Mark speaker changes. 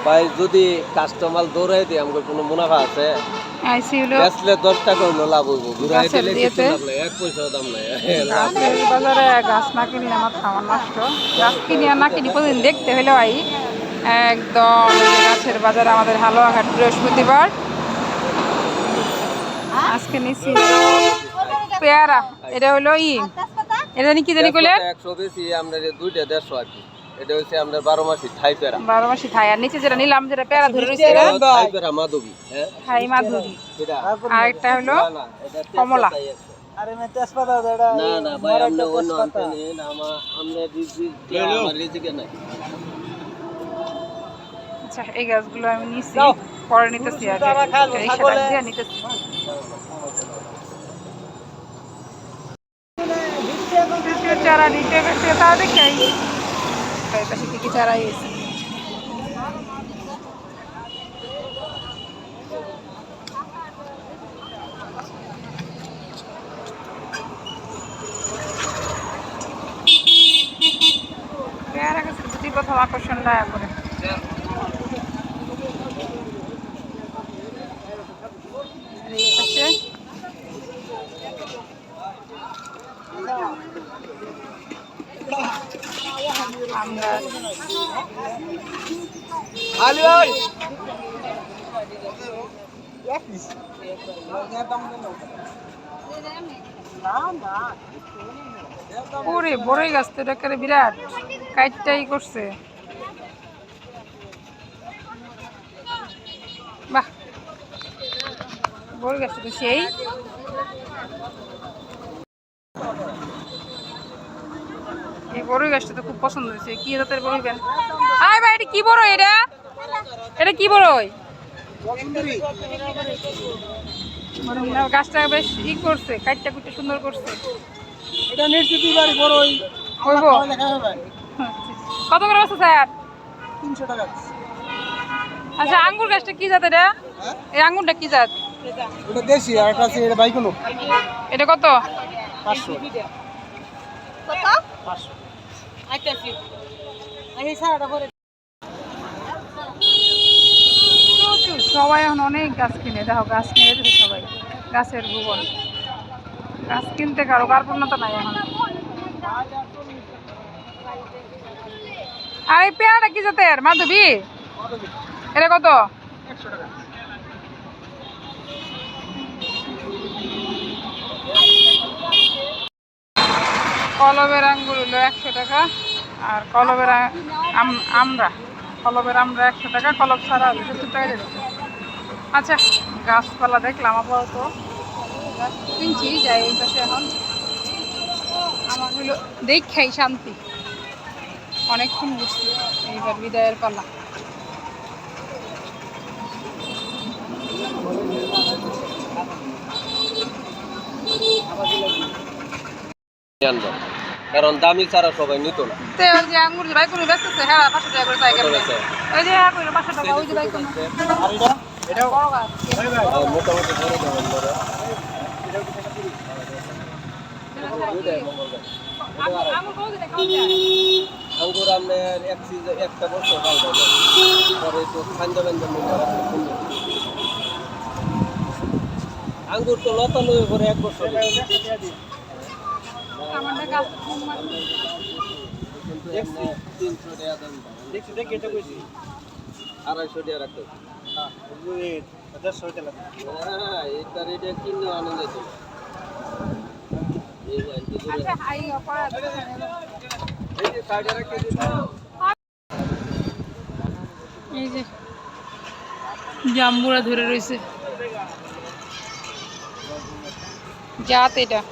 Speaker 1: ভাই যদি কাস্টমার দৌড়াই দিই আমাকে কোনো মুনাফা আছে? বেচলে 10 টাকা হইলো লাভ হইব, ঘুরাই দিলে কিছু লাভ নাই, 1 পয়সাও দাম নাই।
Speaker 2: গাছের বাজারে গাছ না কিনে আমার খাওয়ার নষ্ট। গাছ কিনে আর না কিনে প্রতিদিন দেখতে হলেও একদম গাছের বাজারে আমাদের হালুয়াঘাট বৃহস্পতিবার। আজকে নিচ্ছি পেয়ারা, এটা হলো এটা কি জানি কইলেন
Speaker 1: 100 বেশি আমরা দুইটা 150 আর কি। এটা হচ্ছে আমরা 12 মাসি থাই পেয়ারা,
Speaker 2: 12 মাসি থাই। আর নিচে যেটা নিলাম যেটা পেয়ারা ধরে রইছে এটা
Speaker 1: থাই পেয়ারা মাধবী। হ্যাঁ
Speaker 2: থাই মাধুরী।
Speaker 1: এটা
Speaker 2: আর একটা হলো কমলা।
Speaker 3: আরে মে তেজপাতা দেড়া
Speaker 1: না না ভাই আমরা অন্য আনতে নেই না, আমরা রিজিক আমার রিজিকে নাই।
Speaker 2: আচ্ছা এই গাছগুলো আমি নিছি, পরে নিতেছি। আর এই সারা দিয়ে নিতেছি। চারা নিতে গেছে তা দেখাই এই পাশে কি চারা আছে। পেয়ারা গাছের প্রতি প্রথম আকর্ষণটা করে ওরে বড়ই গাছ তো এটা বিরাট কাইটটাই করছে। বাহ বড়ই গাছটা তো সেই। এই বড়ই গাছটা তো খুব পছন্দ হয়েছে। কি জাতের বড়ই বেন? আয় ভাই এটা কি বড়ই? এটা কি বড়ই? গাছটা বেশ করছে, কাটটা কুটটা সুন্দর করছে।
Speaker 3: এটা নিশ্চিত বাড়ি বড়ই
Speaker 2: হইব। কত করে আছে স্যার?
Speaker 3: 300 টাকা।
Speaker 2: আচ্ছা আঙ্গুর গাছটা কি জাত এটা? এই আঙ্গুরটা কি জাত?
Speaker 3: এটা দেশি, আর এটা আছে এটা বাইকনো।
Speaker 2: এটা কত?
Speaker 3: 500।
Speaker 2: কত?
Speaker 3: 500।
Speaker 2: আইতাছি। এই সারাটা করে সবাই এখন অনেক গাছ কিনে। দেখো গাছ কিনে দিতে সবাই, গাছের ভুবন। গাছ কিনতে কারো কার্পণ্যতা নাই এখন। আর এই পেয়ারাটা কি জাতের? মাধবী? এটা কত?
Speaker 3: 100 টাকা।
Speaker 2: কলবের আঙ্গুর হলো 100 টাকা। আর কলবের কলবের আমরা 100 টাকা, কলব ছাড়া হলো 70 টাকা দিচ্ছে। আচ্ছা গাছপালা দেখলাম, আপাতত গাছ কিনছি যাই ওই পাশে। এখন আমার হলো দেখাই শান্তি, অনেকক্ষণ বুঝছি। এইবার বিদায়ের পালা।
Speaker 1: কারণ দামি ছাড়া সবাই নিত না।
Speaker 2: ওই যে আঙ্গুর যে বাইকুনি বেচতেছে, হ্যাঁ 500 টাকা করে চাই কেন? ওই যে 500 টাকা ওই যে বাইকুনি।
Speaker 3: আর এটা? এটা
Speaker 2: বড় গাছ
Speaker 1: মোটামুটি ধরে দেবেন ধরে।
Speaker 2: আঙ্গুর কত দিলে খাওয়া যায়?
Speaker 1: আঙ্গুর আপনার একটা বছর খাওয়া যাবে, পরে একটু খান্দা বান্দা মনে হয় সুন্দর। আঙ্গুর তো লতা লয়ে পরে 1 বছর।
Speaker 2: আমাদের গাছ
Speaker 1: দেখছি 300 টাকা দাম।
Speaker 3: দেখি দেখি এটা কইছি
Speaker 1: 250 টাকা রাখতে।
Speaker 3: হ্যাঁ এই 150 টাকা লাগে।
Speaker 1: হ্যাঁ এটা রেটে কিনে আনা যেত। এই ভাই তো ধরে
Speaker 2: আচ্ছা আই অপরা
Speaker 1: এই যে সাইডে রাখতে দিন।
Speaker 2: এই যে জাম্বুরা ধরে রয়েছে, জাত এটা।